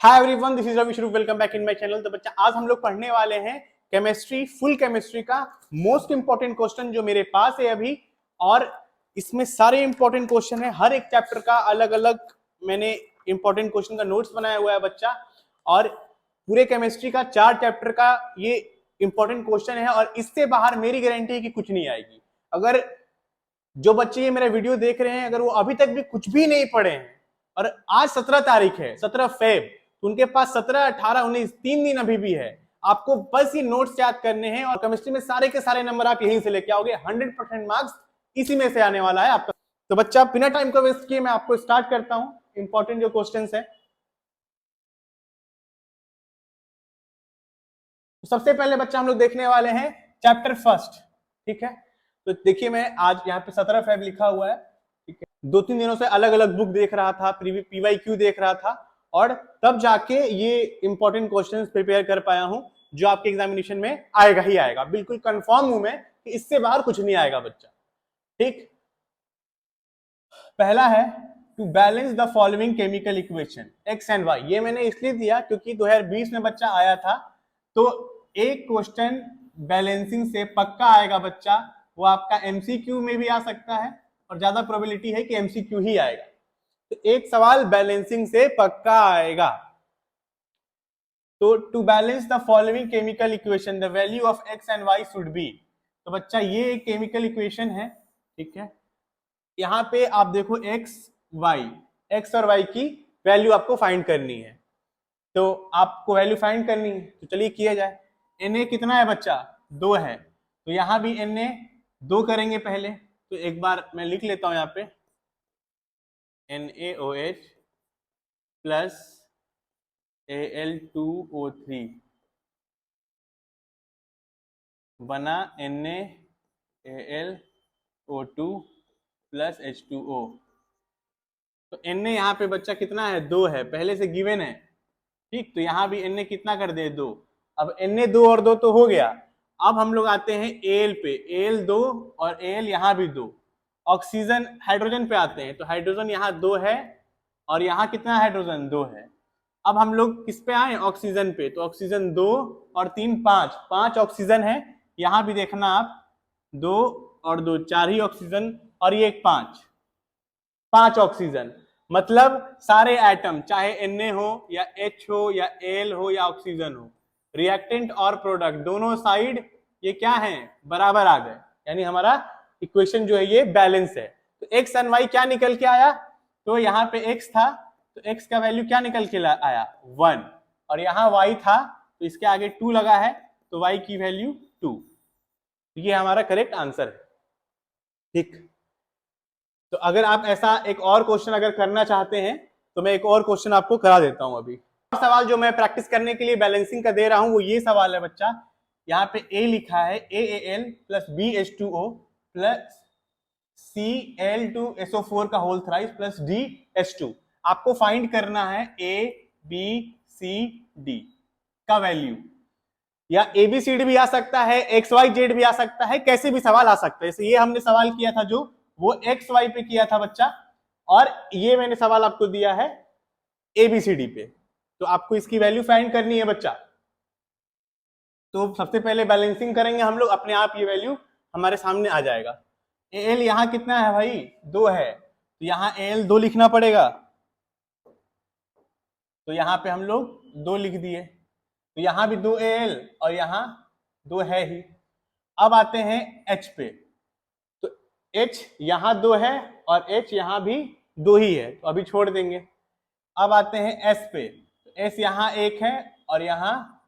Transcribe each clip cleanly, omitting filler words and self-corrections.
Hi everyone, this is Ravi शुरू। Welcome back in my channel. तो बच्चा आज हम लोग पढ़ने वाले हैं केमिस्ट्री, फुल केमिस्ट्री का मोस्ट इंपॉर्टेंट क्वेश्चन जो मेरे पास है अभी। और इसमें सारे इंपॉर्टेंट क्वेश्चन है, हर एक चैप्टर का अलग अलग मैंने इंपॉर्टेंट क्वेश्चन का नोट्स बनाया हुआ है बच्चा। और पूरे केमिस्ट्री का 4 चैप्टर का ये इंपॉर्टेंट क्वेश्चन है और इससे बाहर मेरी गारंटी है कि कुछ नहीं आएगी। अगर जो बच्चे ये मेरा वीडियो देख रहे हैं, अगर वो अभी तक भी कुछ भी नहीं पढ़े हैं और आज 17 तारीख है, 17 फेब, तो उनके पास 17, 18, 19 3 दिन अभी भी है। आपको बस ये नोट्स याद करने हैं और केमिस्ट्री में सारे के सारे नंबर आप यहीं से लेके आओगे। 100% मार्क्स इसी में से आने वाला है आपका। तो बच्चा बिना टाइम को वेस्ट किए मैं आपको स्टार्ट करता हूं इंपॉर्टेंट जो क्वेश्चंस है। तो सबसे पहले बच्चा हम लोग देखने वाले हैं चैप्टर फर्स्ट। ठीक है, तो देखिए मैं आज यहाँ पे 17 फेब लिखा हुआ है। ठीक है, 2-3 दिनों से अलग अलग बुक देख रहा था, पीवाईक्यू देख रहा था और तब जाके ये इंपॉर्टेंट क्वेश्चंस प्रिपेयर कर पाया हूं जो आपके एग्जामिनेशन में आएगा ही आएगा। बिल्कुल कंफर्म हूं मैं कि इससे बाहर कुछ नहीं आएगा बच्चा। ठीक, पहला है to balance the following chemical equation X and Y. ये मैंने इसलिए दिया क्योंकि 2020 में बच्चा आया था, तो एक क्वेश्चन बैलेंसिंग से पक्का आएगा बच्चा। वो आपका एमसीक्यू में भी आ सकता है और ज्यादा प्रोबेबिलिटी है कि एमसीक्यू ही आएगा। तो एक सवाल बैलेंसिंग से पक्का आएगा। तो to balance the following chemical equation the value of X and Y should be. तो बच्चा ये एक केमिकल इक्वेशन है। ठीक है, यहाँ पे आप देखो एक्स और वाई की वैल्यू आपको फाइंड करनी है। तो आपको वैल्यू फाइंड करनी है, तो चलिए किया जाए। Na कितना है बच्चा? 2 है, तो यहाँ भी Na 2 करेंगे पहले। तो एक बार मैं लिख लेता हूं यहाँ पे NaOH प्लस Al2O3 बना NaAlO2 प्लस H2O। तो Na यहाँ पे बच्चा कितना है? 2 है, पहले से गिवन है। ठीक, तो यहां भी Na कितना कर दे? 2। अब Na 2 और 2 तो हो गया। अब हम लोग आते हैं Al पे। Al 2 और Al यहां भी 2। ऑक्सीजन हाइड्रोजन पे आते हैं, तो हाइड्रोजन यहाँ 2 है और यहाँ कितना हाइड्रोजन? 2 है। अब हम लोग किस पे आए? ऑक्सीजन पे। तो ऑक्सीजन 2 और 3 5 ऑक्सीजन है। यहां भी देखना आप, 2 और 2 4 ही ऑक्सीजन और ये एक 5 ऑक्सीजन। मतलब सारे एटम चाहे Na हो या H हो या Al हो या ऑक्सीजन हो, रिएक्टेंट और प्रोडक्ट दोनों साइड ये क्या है? बराबर आ गए। यानी हमारा इक्वेशन जो है ये बैलेंस है। तो एक्स एंड वाई क्या निकल के आया? तो यहाँ पे एक्स था, तो एक्स का वैल्यू क्या निकल के आया? 1। और यहाँ वाई था, तो इसके आगे 2 लगा है, तो वाई की वैल्यू 2। ये हमारा करेक्ट आंसर है। ठीक, तो अगर आप ऐसा एक और क्वेश्चन अगर करना चाहते हैं तो मैं एक और क्वेश्चन आपको करा देता हूं अभी। सवाल जो मैं प्रैक्टिस करने के लिए बैलेंसिंग का दे रहा हूं वो ये सवाल है बच्चा। यहाँ पे A लिखा है AAL plus BH2O plus Cl2SO4 का होल थ्राइस प्लस DH2। आपको फाइंड करना है ABCD का वैल्यू, या ABCD भी आ सकता है, XYZ भी आ सकता है, कैसे भी सवाल आ सकता है। जैसे ये हमने सवाल किया था जो वो XY पे किया था बच्चा, और ये मैंने सवाल आपको दिया है ABCD पे। तो आपको इसकी वैल्यू फाइंड करनी है बच्चा। तो सबसे पहले बैलेंसिंग करेंगे हम लोग, अपने आप ये वैल्यू हमारे सामने आ जाएगा। Al यहाँ कितना है भाई? 2 है, तो यहाँ Al 2 लिखना पड़ेगा। तो यहाँ पे हम लोग 2 लिख दिए, तो यहाँ भी 2 Al और यहाँ 2 है ही। अब आते हैं H पे, तो H यहाँ 2 है और H यहाँ भी 2 ही है, तो अभी छोड़ देंगे। अब आते हैं S पे, तो S यहाँ 1 है और यहाँ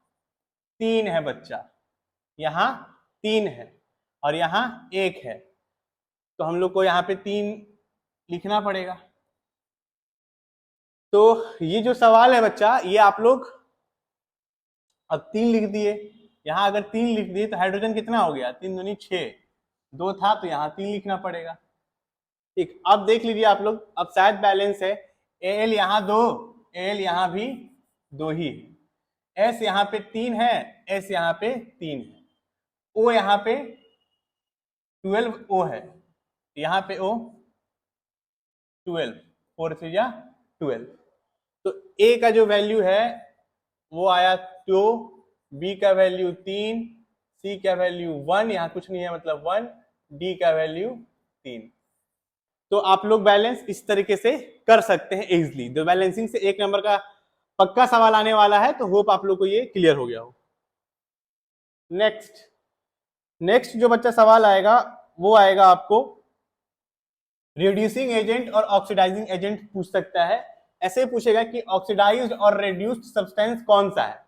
3 है बच्चा। यहाँ 3 है और यहाँ 1 है, तो हम लोग को यहाँ पे 3 लिखना पड़ेगा। तो ये जो सवाल है बच्चा, ये आप लोग अब 3 लिख दिए। यहाँ अगर 3 लिख दिए तो हाइड्रोजन कितना हो गया? 3 दूनी 6, 2 था तो यहाँ 3 लिखना पड़ेगा। ठीक, अब देख लीजिए आप लोग, अब शायद बैलेंस है। Al यहाँ 2, Al यहाँ भी 2 ही है, S यहाँ पे 3 है, S यहाँ पे 3 है, O यहाँ पे 12 O है, यहाँ पे O 12, 4 3 या 12। तो ए का जो वैल्यू है वो आया 2, बी का वैल्यू 3, सी का वैल्यू 1, यहाँ कुछ नहीं है मतलब 1, डी का वैल्यू 3। तो आप लोग बैलेंस इस तरीके से कर सकते हैं इजिली। तो बैलेंसिंग से 1 नंबर का पक्का सवाल आने वाला है, तो होप आप लोग को ये क्लियर हो गया हो। नेक्स्ट जो बच्चा सवाल आएगा वो आएगा आपको रिड्यूसिंग एजेंट और ऑक्सीडाइजिंग एजेंट पूछ सकता है। ऐसे पूछेगा कि ऑक्सीडाइज्ड और रिड्यूस्ड सब्सटेंस कौन सा है,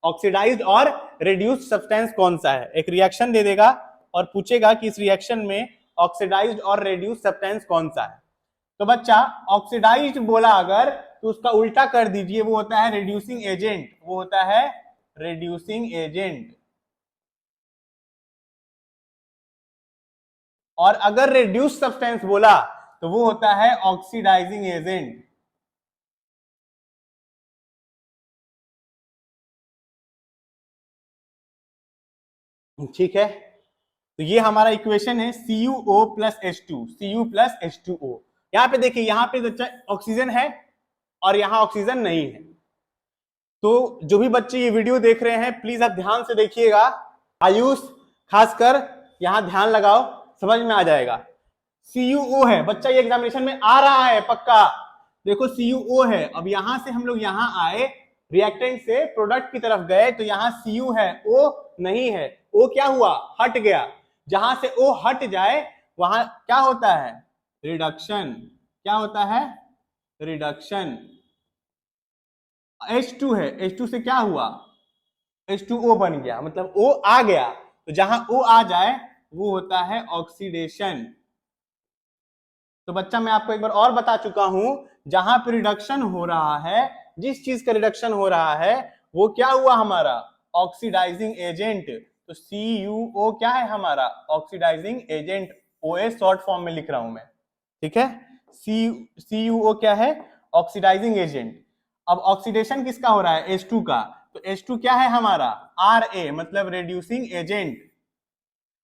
ऑक्सीडाइज्ड और रिड्यूस्ड सब्सटेंस कौन सा है। एक रिएक्शन दे देगा और पूछेगा कि इस रिएक्शन में ऑक्सीडाइज्ड और रिड्यूस्ड सब्सटेंस कौन सा है। तो बच्चा ऑक्सीडाइज्ड बोला अगर तो उसका उल्टा कर दीजिए, वो होता है रिड्यूसिंग एजेंट, वो होता है रिड्यूसिंग एजेंट। और अगर रिड्यूस्ड सब्सटेंस बोला तो वो होता है ऑक्सीडाइजिंग एजेंट। ठीक है, तो ये हमारा इक्वेशन है CuO plus H2, Cu plus H2O। यहाँ पे देखिए, यहाँ पे बच्चा ऑक्सीजन है और यहाँ ऑक्सीजन नहीं है। तो जो भी बच्चे ये वीडियो देख रहे हैं प्लीज आप ध्यान से देखिएगा, आयुष खासकर यहाँ ध्यान लगाओ, समझ में आ जाएगा। CuO है बच्चा, ये एग्जामिनेशन में आ रहा है पक्का। देखो CuO है, अब यहां से हम लोग यहाँ आए, रिएक्टेंट से प्रोडक्ट की तरफ गए, तो यहाँ Cu है, O नहीं है। O क्या हुआ, हट गया। जहां से O हट जाए वहां क्या होता है, रिडक्शन। क्या होता है, रिडक्शन। H2 है, H2 से क्या हुआ, H2O बन गया, मतलब O आ गया। तो जहां O आ जाए वो होता है ऑक्सीडेशन। तो बच्चा मैं आपको एक बार और बता चुका हूं, जहां पे रिडक्शन हो रहा है, जिस चीज का रिडक्शन हो रहा है वो क्या हुआ हमारा, ऑक्सीडाइजिंग एजेंट। तो CuO क्या है हमारा, oxidising agent. OH short form में लिख रहा हूं मैं, ठीक है। CuO क्या है, ऑक्सीडाइजिंग एजेंट। अब ऑक्सीडेशन किसका हो रहा है, H2 का। तो H2 क्या है हमारा, Ra, मतलब रिड्यूसिंग एजेंट।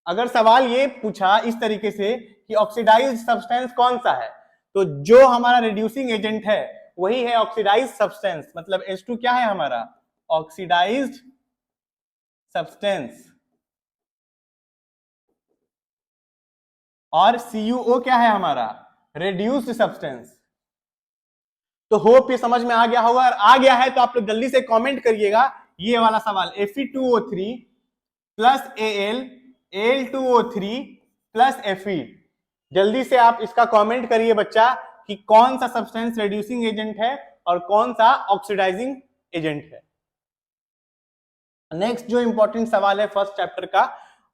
अगर सवाल ये पूछा इस तरीके से कि ऑक्सीडाइज्ड सब्सटेंस कौन सा है, तो जो हमारा रिड्यूसिंग एजेंट है वही है ऑक्सीडाइज्ड सब्सटेंस, मतलब H2 क्या है हमारा, ऑक्सीडाइज्ड सब्सटेंस। और CuO क्या है हमारा, रिड्यूस्ड सब्सटेंस। तो होप ये समझ में आ गया होगा, और आ गया है तो आप लोग जल्दी से कमेंट करिएगा ये वाला सवाल, Fe2O3 plus Al Al2O3 plus Fe। जल्दी से आप इसका कमेंट करिए बच्चा कि कौन सा सब्सटेंस रिड्यूसिंग एजेंट है और कौन सा ऑक्सीडाइजिंग एजेंट है। नेक्स्ट जो इंपॉर्टेंट सवाल है फर्स्ट चैप्टर का,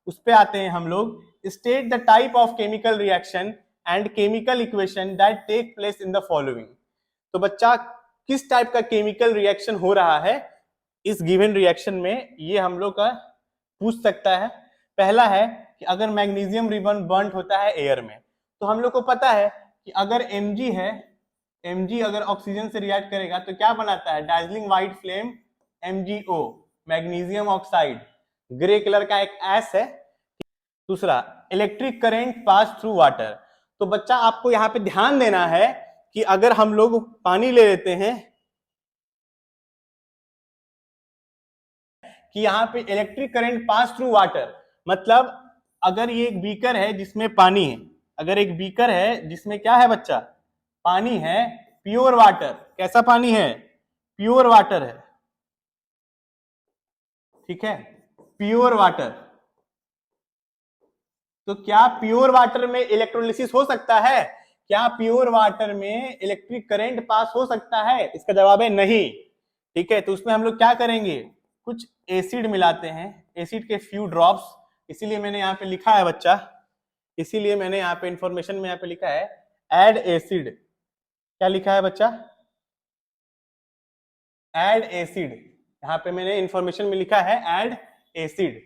उस पे आते हैं हम लोग। State the type of chemical reaction and chemical equation that take place in the following. तो बच्चा किस टाइप का केमिकल रिएक्शन हो रहा है इस गिवन रिएक्शन में, ये हम लोग का पूछ सकता है। पहला है कि अगर मैग्नीशियम रिबन बर्न होता है एयर में, तो हम लोग को पता है कि अगर Mg है, Mg अगर ऑक्सीजन से रिएक्ट करेगा तो क्या बनाता है, Darjeeling white flame MgO, magnesium oxide. Grey colour का एक एस है। दूसरा, electric current pass through water. तो बच्चा आपको यहाँ पे ध्यान देना है कि अगर हम लोग पानी ले लेते हैं कि यहाँ पे electric current pass through water, मतलब अगर ये एक बीकर है जिसमें पानी है, अगर एक बीकर है जिसमें क्या है बच्चा, पानी है, प्योर वाटर। कैसा पानी है, प्योर वाटर है, ठीक है, प्योर वाटर। तो क्या प्योर वाटर में इलेक्ट्रोलिसिस हो सकता है, क्या प्योर वाटर में इलेक्ट्रिक करंट पास हो सकता है, इसका जवाब है नहीं। ठीक है, तो उसमें हम लोग क्या करेंगे, कुछ एसिड मिलाते हैं, एसिड के फ्यू ड्रॉप्स। इसीलिए मैंने यहाँ पे लिखा है बच्चा, इसीलिए मैंने यहाँ पे इंफॉर्मेशन में यहाँ पे लिखा है एड एसिड। क्या लिखा है बच्चा, एड एसिड। यहाँ पे मैंने इंफॉर्मेशन में लिखा है एड एसिड,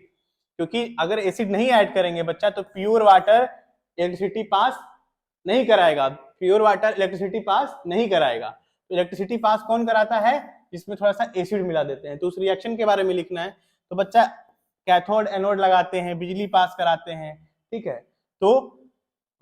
क्योंकि अगर एसिड नहीं ऐड करेंगे बच्चा तो प्योर वाटर इलेक्ट्रिसिटी पास नहीं कराएगा, प्योर वाटर इलेक्ट्रिसिटी पास नहीं कराएगा। तो इलेक्ट्रिसिटी पास कौन कराता है, जिसमें थोड़ा सा एसिड मिला देते हैं। तो उस रिएक्शन के बारे में लिखना है। तो बच्चा कैथोड एनोड लगाते हैं, बिजली पास कराते हैं, ठीक है। तो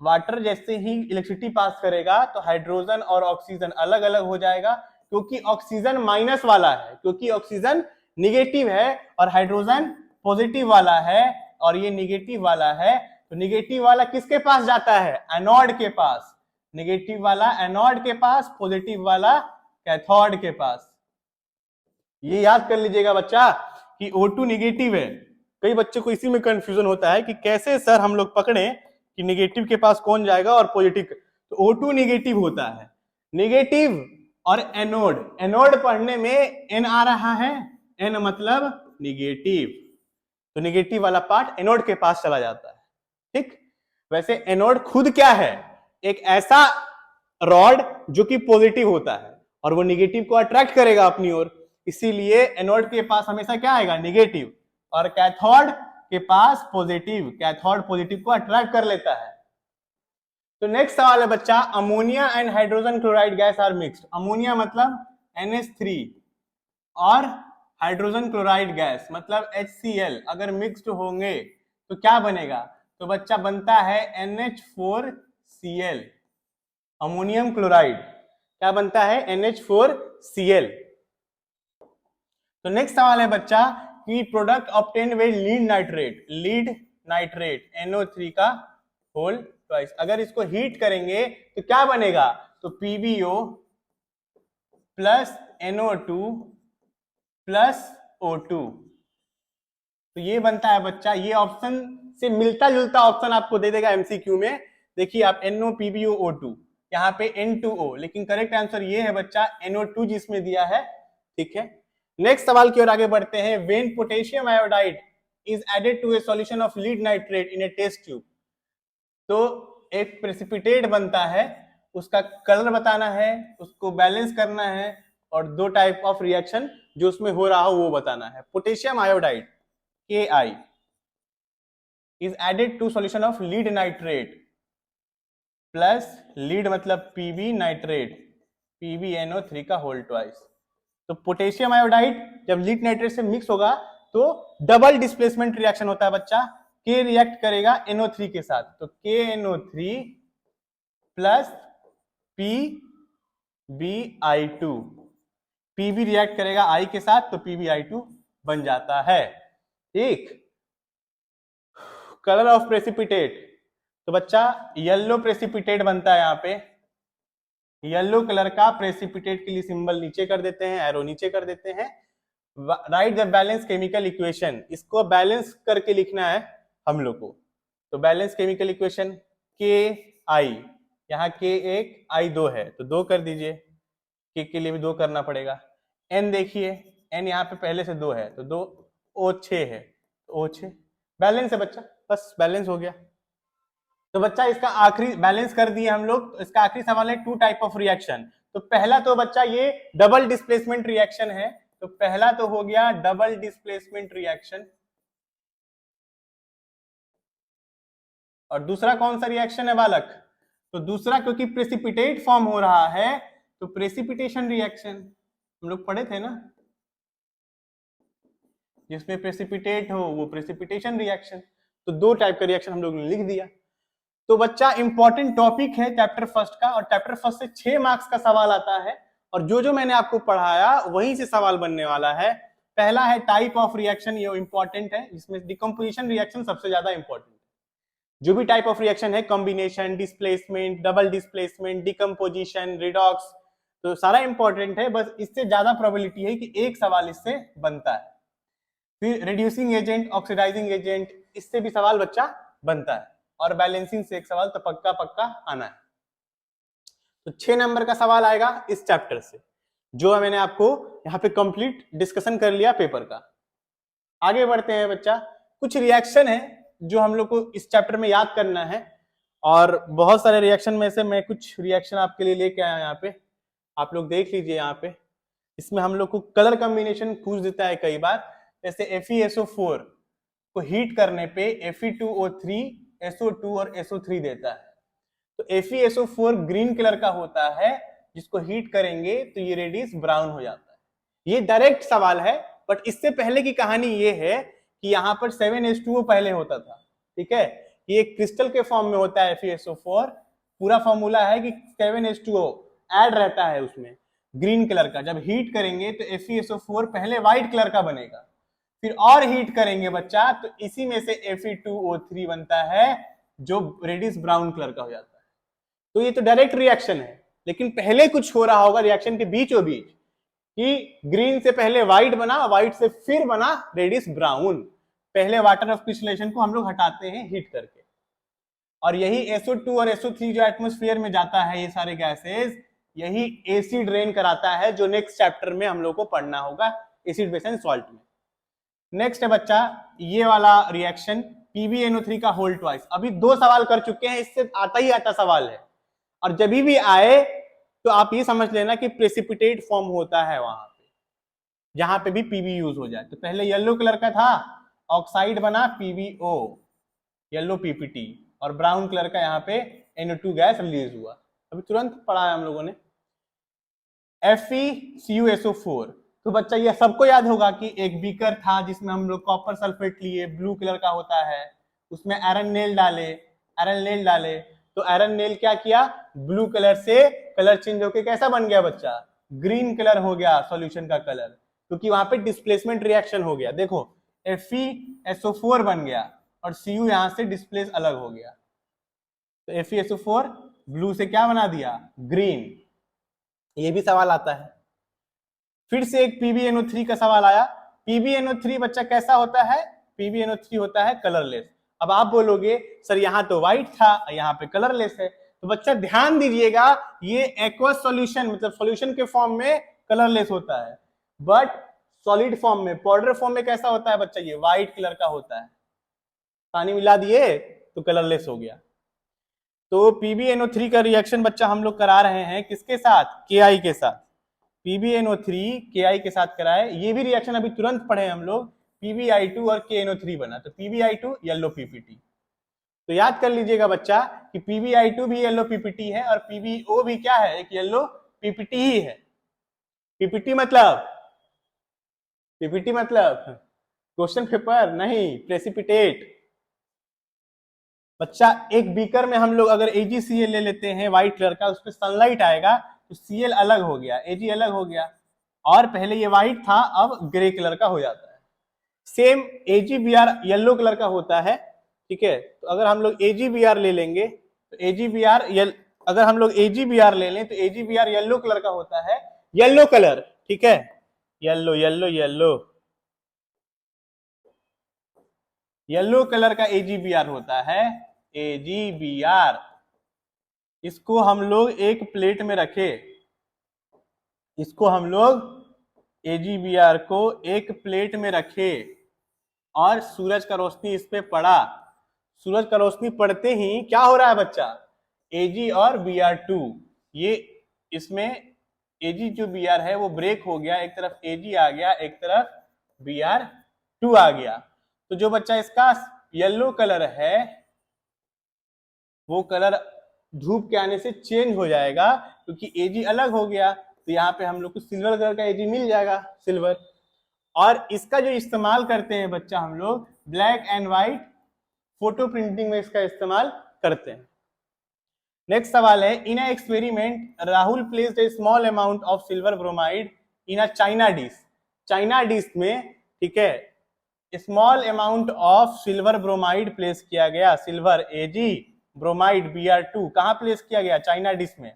वाटर जैसे ही इलेक्ट्रिसिटी पास करेगा तो हाइड्रोजन और ऑक्सीजन अलग अलग हो जाएगा, क्योंकि ऑक्सीजन माइनस वाला है, क्योंकि ऑक्सीजन निगेटिव है और हाइड्रोजन पॉजिटिव वाला है और ये निगेटिव वाला है। तो निगेटिव वाला किसके पास जाता है? एनोड के पास। निगेटिव वाला एनोड के पास, पॉजिटिव वाला कैथोड के पास। ये याद कर लीजिएगा बच्चा कि O2 निगेटिव है। कई बच्चों को इसी में कंफ्यूजन होता है कि कैसे सर हम लोग पकड़े कि निगेटिव के पास कौन जाएगा और पॉजिटिव। तो O2 निगेटिव होता है। निगेटिव और एनोड, एनोड पढ़ने में N आ रहा है, N मतलब निगेटिव, तो निगेटिव वाला पार्ट एनोड के पास चला जाता है। ठीक, वैसे एनोड खुद क्या है? एक ऐसा रॉड जो कि पॉजिटिव होता है और वो निगेटिव को अट्रैक्ट करेगा अपनी ओर, इसीलिए एनोड के पास हमेशा क्या आएगा? निगेटिव। और कैथोड के पास पॉजिटिव, कैथोड पॉजिटिव को अट्रैक्ट कर लेता है। तो नेक्स्ट सवाल है बच्चा, ammonia and hydrogen chloride gas are mixed. Ammonia मतलब NH3 और हाइड्रोजन क्लोराइड गैस मतलब HCl अगर मिक्स्ड होंगे तो क्या बनेगा? तो बच्चा बनता है NH4Cl, अमोनियम क्लोराइड। क्या बनता है? NH4Cl। तो नेक्स्ट सवाल है बच्चा कि product obtained with lead nitrate, lead nitrate NO3 का होल ट्वाइस। अगर इसको हीट करेंगे तो क्या बनेगा? तो PbO plus NO2 plus O2। तो ये बनता है बच्चा, ये ऑप्शन से मिलता जुलता ऑप्शन आपको दे देगा एमसीक्यू में। देखिए आप NO PbO O2, यहाँ पे N2O, लेकिन करेक्ट आंसर ये है बच्चा NO2 जिसमें दिया है। ठीक है, नेक्स्ट सवाल की ओर आगे बढ़ते हैं। When potassium iodide is added to a solution of lead nitrate in a test tube, तो एक प्रेसिपिटेट बनता है, उसका कलर बताना है, उसको बैलेंस करना है और दो टाइप ऑफ रिएक्शन जो उसमें हो रहा हो वो बताना है। Potassium iodide Ki is added to solution of lead nitrate plus lead मतलब Pb नाइट्रेट, PbNO3 का होल ट्वाइस। तो पोटेशियम आयोडाइड जब लीड नाइट्रेट से मिक्स होगा तो डबल डिस्प्लेसमेंट रिएक्शन होता है बच्चा। K रिएक्ट करेगा NO3 के साथ, तो KNO3 plus PbI2, Pb react करेगा I के साथ तो PbI2 बन जाता है। ठीक, कलर ऑफ प्रेसिपिटेट, तो बच्चा येलो प्रेसिपिटेट बनता है। यहाँ पे येलो कलर का प्रेसिपिटेट के लिए सिंबल नीचे कर देते हैं, एरो नीचे कर देते हैं। Right the balance chemical equation, इसको बैलेंस करके लिखना है हम लोग को। तो बैलेंस केमिकल इक्वेशन KI, यहाँ K1 I2 है तो 2 कर दीजिए, K के लिए भी 2 करना पड़ेगा। N देखिए, N यहाँ पे पहले से 2 है तो 2 O6 है, तो O6 बैलेंस है बच्चा, बस बैलेंस हो गया। तो बच्चा इसका आखिरी बैलेंस कर दिए हम लोग। तो इसका आखिरी सवाल है टू टाइप ऑफ रिएक्शन। तो पहला तो बच्चा ये डबल डिस्प्लेसमेंट रिएक्शन है, तो पहला तो हो गया डबल डिस्प्लेसमेंट रिएक्शन। और दूसरा कौन सा रिएक्शन है बालक? तो दूसरा क्योंकि प्रेसिपिटेट फॉर्म हो रहा है तो प्रेसिपिटेशन रिएक्शन, हम लोग पढ़े थे ना, जिसमें प्रेसिपिटेट हो वो प्रेसिपिटेशन रिएक्शन। तो दो टाइप का रिएक्शन हम लोग ने लिख दिया। तो बच्चा इंपॉर्टेंट टॉपिक है चैप्टर फर्स्ट का, और चैप्टर फर्स्ट से 6 मार्क्स का सवाल आता है और जो जो मैंने आपको पढ़ाया वहीं से सवाल बनने वाला है। पहला है टाइप ऑफ रिएक्शन, ये इंपॉर्टेंट है, जिसमें डिकम्पोजिशन रिएक्शन सबसे ज्यादा इंपॉर्टेंट है। जो भी टाइप ऑफ रिएक्शन है, combination, displacement, double displacement, decomposition, redox, तो सारा इंपॉर्टेंट है। बस इससे ज्यादा प्रोबेबिलिटी है कि एक सवाल इससे बनता है। फिर रिड्यूसिंग एजेंट, ऑक्सीडाइजिंग एजेंट, इससे भी सवाल बच्चा बनता है। और बैलेंसिंग से एक सवाल तो पक्का पक्का आना है। तो 6 नंबर का सवाल आएगा इस चैप्टर से, जो मैंने आपको यहाँ पे कंप्लीट डिस्कशन कर लिया पेपर का। आगे बढ़ते हैं बच्चा, कुछ रिएक्शन है जो हम लोग को इस चैप्टर में याद करना है, और बहुत सारे रिएक्शन में से मैं कुछ रिएक्शन आपके लिए लेके आया यहाँ पे, आप लोग देख लीजिए। यहाँ पे इसमें हम लोग को कलर कॉम्बिनेशन पूछ देता है कई बार, जैसे FeSO4 को हीट करने पे Fe2O3, SO2 और SO3 देता है। तो FeSO4 ग्रीन कलर का होता है, जिसको हीट करेंगे तो ये रेडियस ब्राउन हो जाता है। ये डायरेक्ट सवाल है, बट इससे पहले की कहानी ये है कि यहाँ पर 7H2O पहले होता था। ठीक है, ये क्रिस्टल के फॉर्म में होता है FeSO4। पूरा फॉर्मूला है कि 7H2O ऐड रहता है उसमें, ग्रीन कलर का। जब हीट करेंगे तो FeSO4 पहले व्हाइट कलर का बनेगा, फिर और हीट करेंगे बच्चा तो इसी में से Fe2O3 बनता है जो रेडिश ब्राउन कलर का हो जाता है। तो ये तो डायरेक्ट रिएक्शन है, लेकिन पहले कुछ हो रहा होगा रिएक्शन के बीचों बीच कि ग्रीन से पहले व्हाइट बना, व्हाइट से फिर बना रेडिश ब्राउन। पहले वाटर ऑफ क्रिस्टलेशन को हम लोग हटाते हैं हीट करके, और यही SO2 और SO3 जो एटमोस्फेयर में जाता है, ये सारे गैसेस, यही एसिड रेन कराता है, जो नेक्स्ट चैप्टर में हम लोग को पढ़ना होगा एसिड बेस एंड सॉल्ट में। नेक्स्ट है बच्चा ये वाला रिएक्शन PbNO3 का होल ट्वाइस। अभी 2 सवाल कर चुके हैं, इससे आता ही आता सवाल है, और जब भी आए तो आप ये समझ लेना कि प्रेसिपिटेट फॉर्म होता है वहां पे, जहां पे भी Pb यूज हो जाए। तो पहले येलो कलर का था, ऑक्साइड बना PbO, येलो PPT, और ब्राउन कलर का यहाँ पे NO2 गैस रिलीज हुआ। अभी तुरंत पढ़ा है हम लोगों ने FeCuSO4। तो बच्चा ये सबको याद होगा कि एक बीकर था जिसमें हम लोग कॉपर सल्फेट लिए, ब्लू कलर का होता है, उसमें आयरन नेल डाले तो आयरन नेल क्या किया, ब्लू कलर से कलर चेंज होके कैसा बन गया बच्चा, ग्रीन कलर हो गया सॉल्यूशन का कलर, क्योंकि वहां पे डिस्प्लेसमेंट रिएक्शन हो गया। देखो FeSO4 बन गया और Cu यहां से डिस्प्लेस अलग हो गया, तो FeSO4 ब्लू से क्या बना दिया, ग्रीन। ये भी सवाल आता है। फिर से एक PbNO3 का सवाल आया। PbNO3 बच्चा कैसा होता है, PbNO3 होता है कलरलेस। अब आप बोलोगे सर यहाँ तो व्हाइट था, यहाँ पे कलरलेस है। तो बच्चा ध्यान दीजिएगा, ये एक्वस सॉल्यूशन मतलब सॉल्यूशन के फॉर्म में कलरलेस होता है, बट सॉलिड फॉर्म में, पाउडर फॉर्म में कैसा होता है बच्चा, ये व्हाइट कलर का होता है। पानी मिला दिए तो कलरलेस हो गया। तो PbNO3 का रिएक्शन बच्चा हम लोग करा रहे हैं किसके साथ, Ki के साथ। PbNO3 Ki के साथ कराए, ये भी रिएक्शन अभी तुरंत पढ़े हम लोग, PbI2 और KNO3 बना, तो PbI2 येलो PPT। तो याद कर लीजिएगा बच्चा कि PbI2 भी येलो PPT है और PbO भी क्या है, एक येलो PPT ही है। PPT मतलब क्वेश्चन पेपर नहीं, प्रेसिपिटेट। बच्चा एक बीकर में हम लोग अगर AgCl ले लेते हैं व्हाइट कलर का, उसमें सनलाइट आएगा तो Cl अलग हो गया, Ag अलग हो गया, और पहले ये व्हाइट था अब ग्रे कलर का हो जाता है। सेम AgBr येलो कलर का होता है, ठीक है। तो अगर हम लोग AgBr ले लेंगे तो अगर हम लोग AgBr ले लें तो AgBr येलो कलर का होता है, येलो कलर, ठीक है, yellow yellow yellow yellow colour का AgBr होता है, AgBr। इसको हम लोग एक प्लेट में रखे, इसको हम लोग AgBr को एक प्लेट में रखे और सूरज का रोशनी इस पे पड़ा। सूरज का रोशनी पड़ते ही क्या हो रहा है बच्चा, Ag और Br2, ये इसमें Ag जो Br है वो ब्रेक हो गया, एक तरफ Ag आ गया, एक तरफ Br2 आ गया। तो जो बच्चा इसका येलो कलर है वो कलर धूप के आने से चेंज हो जाएगा, क्योंकि Ag अलग हो गया, तो यहाँ पे हम लोग को सिल्वर कलर का Ag मिल जाएगा, सिल्वर। और इसका जो इस्तेमाल करते हैं बच्चा हम लोग black and white photo printing में इसका इस्तेमाल करते हैं। नेक्स्ट सवाल है, in a experiment Rahul placed a small amount of silver bromide in a china dish. China dish में, ठीक है, small amount of silver bromide place किया गया, सिल्वर Ag ब्रोमाइड Br2 कहां प्लेस किया गया, चाइना डिश में,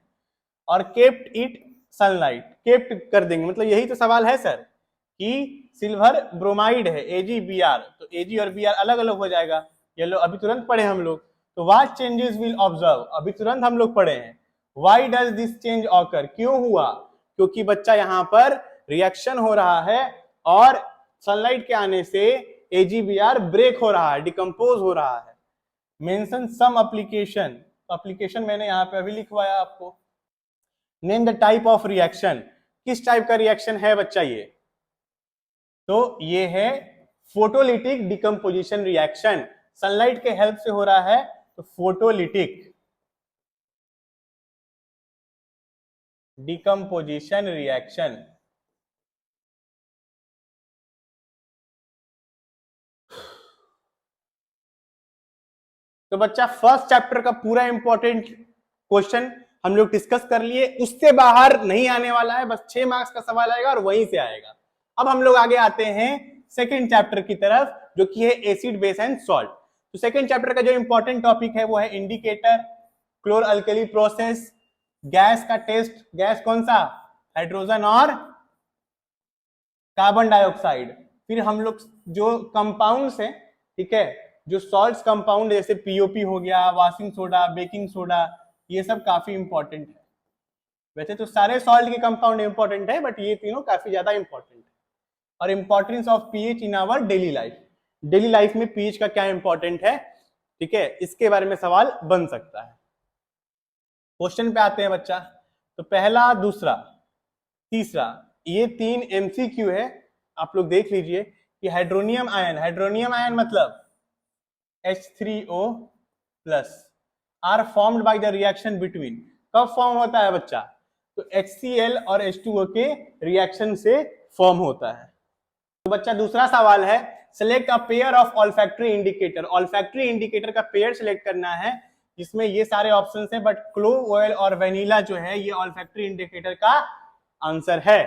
और केप्ट इट सनलाइट, केप्ट कर देंगे, मतलब यही तो सवाल है सर कि सिल्वर ब्रोमाइड है AgBr, तो Ag और Br अलग अलग हो जाएगा, येलो अभी तुरंत पढ़े हम लोग। तो व्हाट चेंजेस विल ऑब्जर्व, अभी तुरंत हम लोग पढ़े हैं। Why does this change occur, क्यों हुआ, क्योंकि बच्चा यहाँ पर रिएक्शन हो रहा है और सनलाइट के आने से AgBr ब्रेक हो रहा है, डिकम्पोज हो रहा है। मेंशन सम एप्लीकेशन, एप्लीकेशन मैंने यहाँ पे अभी लिखवाया आपको। Name the type of reaction, किस टाइप का रिएक्शन है बच्चा ये, तो ये है फोटोलिटिक डिकम्पोजिशन रिएक्शन, सनलाइट के हेल्प से हो रहा है, तो फोटोलिटिक डिकम्पोजिशन रिएक्शन। तो बच्चा फर्स्ट चैप्टर का पूरा इंपॉर्टेंट क्वेश्चन हम लोग डिस्कस कर लिए, उससे बाहर नहीं आने वाला है, बस 6 मार्क्स का सवाल आएगा और वहीं से आएगा। अब हम लोग आगे आते हैं सेकेंड चैप्टर की तरफ, जो कि है एसिड बेस एंड सॉल्ट। तो सेकेंड चैप्टर का जो इंपॉर्टेंट टॉपिक है वो है इंडिकेटर, क्लोर अल्कली प्रोसेस, गैस का टेस्ट, गैस कौन सा, हाइड्रोजन और कार्बन डाइऑक्साइड। फिर हम लोग जो कंपाउंड्स हैं, ठीक है, जो सॉल्ट्स कंपाउंड जैसे पीओपी हो गया, वॉशिंग सोडा, बेकिंग सोडा, ये सब काफी इंपॉर्टेंट है। वैसे तो सारे सॉल्ट के कंपाउंड इंपॉर्टेंट है, बट ये तीनों काफी ज्यादा इंपॉर्टेंट है। और importance of pH in our daily life, daily life में पीएच का क्या इंपॉर्टेंट है, ठीक है, इसके बारे में सवाल बन सकता है। क्वेश्चन पे आते हैं बच्चा। तो पहला, दूसरा, तीसरा, ये 3 एमसीक्यू है, आप लोग देख लीजिए कि हाइड्रोनियम आयन मतलब H3O plus are formed by the reaction between, कब फॉर्म होता है बच्चा, तो HCl और H2O के रिएक्शन से फॉर्म होता है। तो बच्चा दूसरा सवाल है, select a pair of olfactory indicator. Olfactory indicator का पेयर सिलेक्ट करना है, जिसमें ये सारे ऑप्शंस हैं, बट क्लोव ऑयल और वेनिला जो है ये ऑल्फैक्टरी इंडिकेटर का आंसर है।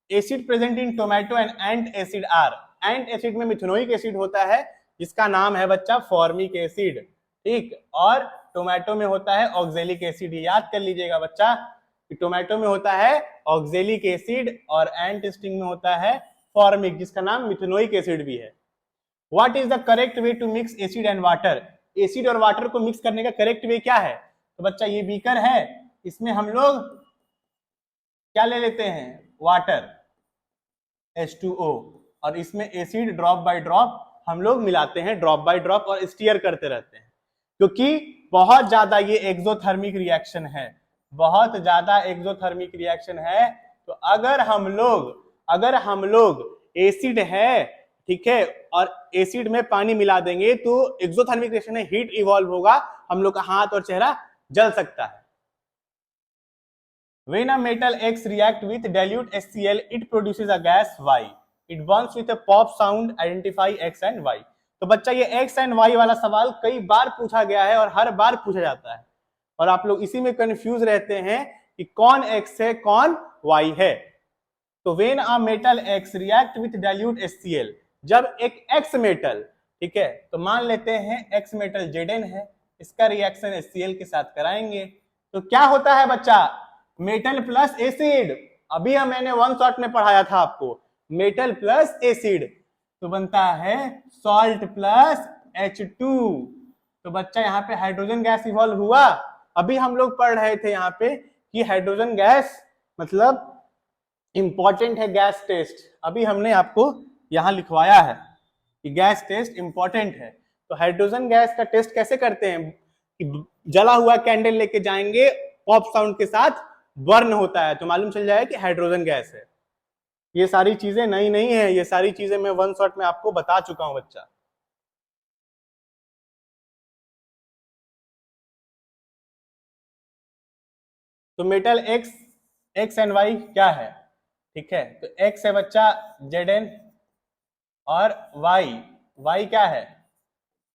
Acid present in tomato and ant acid are, ant acid में मिथेनोइक एसिड होता है, जिसका नाम है बच्चा फॉर्मिक एसिड, ठीक, और टोमेटो में होता है ऑक्जेलिक एसिड। याद कर लीजिएगा बच्चा कि टोमेटो में होता है ऑक्जेलिक एसिड और एंट स्टिंग में होता है फॉर्मिक, जिसका नाम मिथेनोइक एसिड भी है। What is the correct way to mix acid and water, acid और वाटर को मिक्स करने का करेक्ट वे क्या है, तो बच्चा ये बीकर है, इसमें हम लोग क्या ले लेते हैं, वाटर H2O, और इसमें एसिड ड्रॉप बाय ड्रॉप हम लोग मिलाते हैं, ड्रॉप बाय ड्रॉप, और स्टीयर करते रहते हैं, क्योंकि बहुत ज्यादा ये एक्सोथर्मिक रिएक्शन है, बहुत ज्यादा एक्सोथर्मिक रिएक्शन है। तो अगर हम लोग एसिड है, ठीक है, और एसिड में पानी मिला देंगे तो एक्सोथर्मिक रिएक्शन है, हीट इवॉल्व होगा, हम लोग का हाथ और चेहरा जल सकता है। When a metal X react with dilute HCl, it produces a gas Y. It burns with a pop sound. Identify X and Y. तो बच्चा ये X and Y वाला सवाल कई बार पूछा गया है और हर बार पूछा जाता है, और आप लोग इसी में कंफ्यूज रहते हैं कि कौन X है कौन Y है। तो when a metal X react with dilute HCl, जब एक X मेटल, ठीक है, तो मान लेते हैं X मेटल Zn है, इसका रिएक्शन HCl के साथ कराएंगे, तो क्या होता है बच्चा, मेटल प्लस एसिड। अभी मैंने वन शॉट में पढ़ाया था आपको, मेटल प्लस एसिड, तो बनता है सॉल्ट प्लस H2। तो बच्चा यहाँ पे हाइड्रोजन गैस इवॉल्व हुआ। अभी हम लोग पढ़ रहे थे यहाँ पे कि हाइड्रोजन गैस मतलब इंपॉर्टेंट है गैस टेस्ट, अभी हमने आपको यहाँ लिखवाया है कि गैस टेस्ट इंपॉर्टेंट है। तो हाइड्रोजन गैस का टेस्ट कैसे करते हैं, कि जला हुआ कैंडल लेके जाएंगे, पॉप साउंड के साथ बर्न होता है, तो मालूम चल जाएगा कि हाइड्रोजन गैस है। ये सारी चीजें नई नहीं है, ये सारी चीजें मैं वन शॉट में आपको बता चुका हूं बच्चा। तो मेटल एक्स एंड वाई क्या है, ठीक है, तो एक्स है बच्चा Zn, और वाई क्या है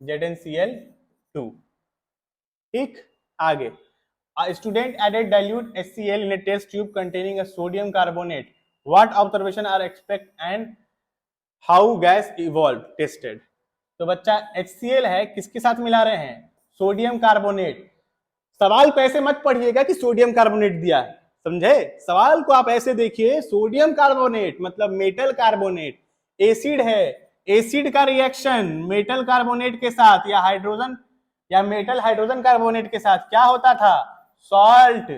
ZnCl2, ठीक। आगे, a student added dilute HCl in a test tube containing a sodium carbonate. What observation are expect and how gas evolved tested? तो बच्चा HCl है, किसके साथ मिला रहे हैं, सोडियम कार्बोनेट। सवाल को ऐसे मत पढ़िएगा कि सोडियम कार्बोनेट दिया है, समझे, सवाल को आप ऐसे देखिए, सोडियम कार्बोनेट मतलब मेटल कार्बोनेट, एसिड है, एसिड का रिएक्शन मेटल कार्बोनेट के साथ या हाइड्रोजन या मेटल हाइड्रोजन कार्बोनेट के साथ क्या होता था, salt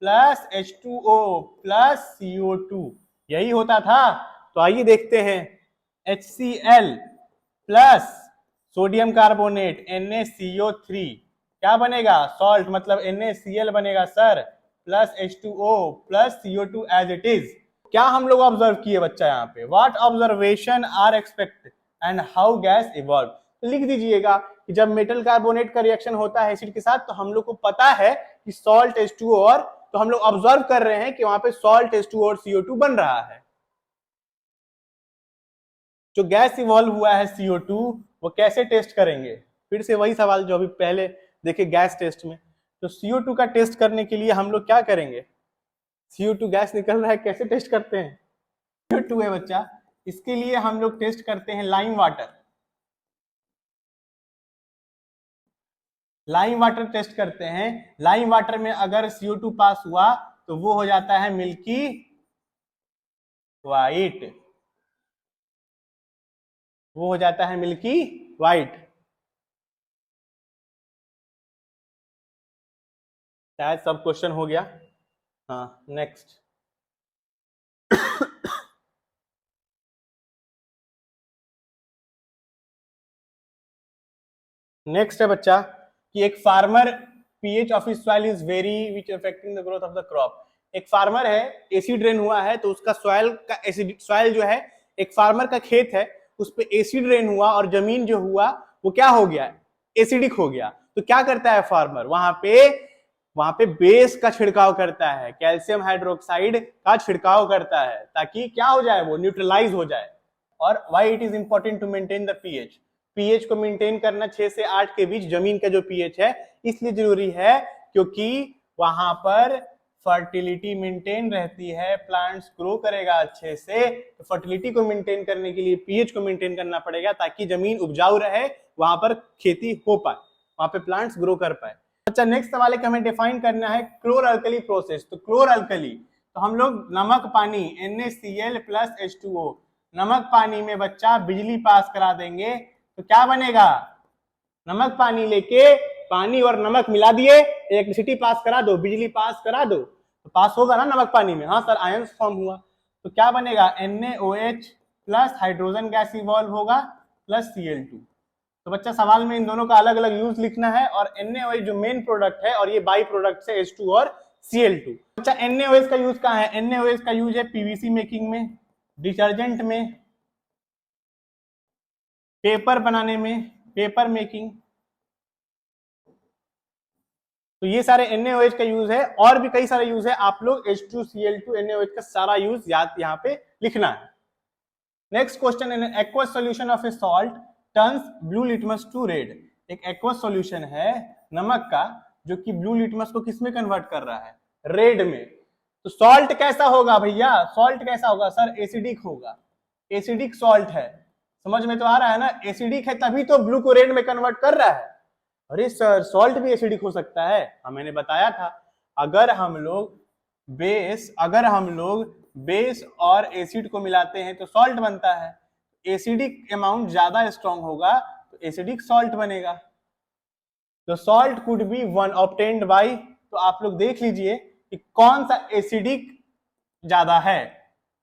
plus H2O plus CO2, यही होता था। तो आइए देखते हैं, HCl plus sodium carbonate NaCO3 क्या बनेगा, सॉल्ट मतलब NaCl बनेगा sir, plus H2O plus CO2 as it is. क्या हम लोग ऑब्जर्व किए बच्चा यहाँ पे, what observation are expect and how gas evolve. तो लिख दीजिएगा कि जब मेटल कार्बोनेट का रिएक्शन होता है एसिड के साथ, तो हम लोग को पता है कि सॉल्ट H2O, और तो हम लोग ऑब्जर्व कर रहे हैं कि वहां पे सॉल्ट H2O और CO2 बन रहा है। जो गैस इवॉल्व हुआ है CO2, वो कैसे टेस्ट करेंगे, फिर से वही सवाल जो अभी पहले देखे गैस टेस्ट में, तो CO2 का टेस्ट करने के लिए हम लोग क्या करेंगे? CO2 गैस निकल रहा है, कैसे टेस्ट करते हैं? CO2 है बच्चा, इसके लिए हम लोग टेस्ट करते हैं lime water. Lime water test करते हैं। लाइम वाटर में अगर CO2 पास हुआ तो वो हो जाता है मिल्की वाइट, वो हो जाता है मिल्की वाइट। शायद सब क्वेश्चन हो गया। हाँ, नेक्स्ट। नेक्स्ट है बच्चा कि एक farmer pH of his soil is very which affecting the growth of the crop. एक फार्मर है, एसिड रेन हुआ है तो उसका सॉइल का एसिड, सॉइल जो है एक फार्मर का खेत है, उस पे एसिड रेन हुआ और जमीन जो हुआ वो क्या हो गया? एसिडिक हो गया। तो क्या करता है फार्मर? वहां पे बेस का छिड़काव करता है, कैल्शियम हाइड्रोक्साइड का छिड़काव करता है ताकि क्या हो जाए? वो न्यूट्रलाइज हो जाए। और why it is important to maintain the pH? PH को मेंटेन करना 6 से 8 के बीच जमीन का जो पीएच है इसलिए जरूरी है क्योंकि वहां पर फर्टिलिटी मेंटेन रहती है, प्लांट्स ग्रो करेगा अच्छे से। तो फर्टिलिटी को मेंटेन करने के लिए पीएच को मेंटेन करना पड़ेगा ताकि जमीन उपजाऊ रहे, वहां पर खेती हो पाए, वहां पे प्लांट्स ग्रो कर पाए। अच्छा, नेक्स्ट सवाल है कि हमें डिफाइन करना है क्लोर अल्कली प्रोसेस। तो क्लोर अल्कली, तो हम लोग नमक पानी NaCl प्लस H2O, नमक पानी में बच्चा बिजली पास करा देंगे तो क्या बनेगा? नमक पानी लेके पानी और नमक मिला दिए, इलेक्ट्रिसिटी पास करा दो, बिजली पास करा दो, तो पास होगा ना नमक पानी में? हाँ सर, आयंस फॉर्म हुआ। तो क्या बनेगा? NaOH plus hydrogen gas evolve होगा प्लस Cl2। तो बच्चा सवाल में इन दोनों का अलग अलग यूज लिखना है और NaOH जो मेन प्रोडक्ट है और ये बाई प्रोडक्ट है H2 और Cl2। अच्छा, NaOH का यूज कहाँ है? NaOH का यूज है पीवीसी मेकिंग में, डिटर्जेंट में, पेपर बनाने में, पेपर मेकिंग। तो ये सारे NaOH का यूज है और भी कई सारे यूज है। आप लोग H2Cl2 NaOH का सारा यूज याद यहाँ पे लिखना है। Next question, in aqueous solution of a salt turns blue litmus to red. एक एक्वस सॉल्यूशन है नमक का जो कि ब्लू लिटमस को किस में कन्वर्ट कर रहा है? रेड में। तो सॉल्ट कैसा होगा भैया? सॉल्ट कैसा होगा सर? एसिडिक होगा। एसिडिक सॉल्ट है, समझ में तो आ रहा है ना? एसिडिक है तभी तो ब्लू को रेड में कन्वर्ट कर रहा है। अरे सर, सॉल्ट भी एसिडिक हो सकता है? हाँ, मैंने बताया था, अगर हम लोग बेस और एसिड को मिलाते हैं तो सॉल्ट बनता है। एसिडिक अमाउंट ज्यादा स्ट्रॉन्ग होगा तो एसिडिक सॉल्ट बनेगा। तो salt could be one obtained by, तो आप लोग देख लीजिए कि कौन सा एसिडिक ज्यादा है।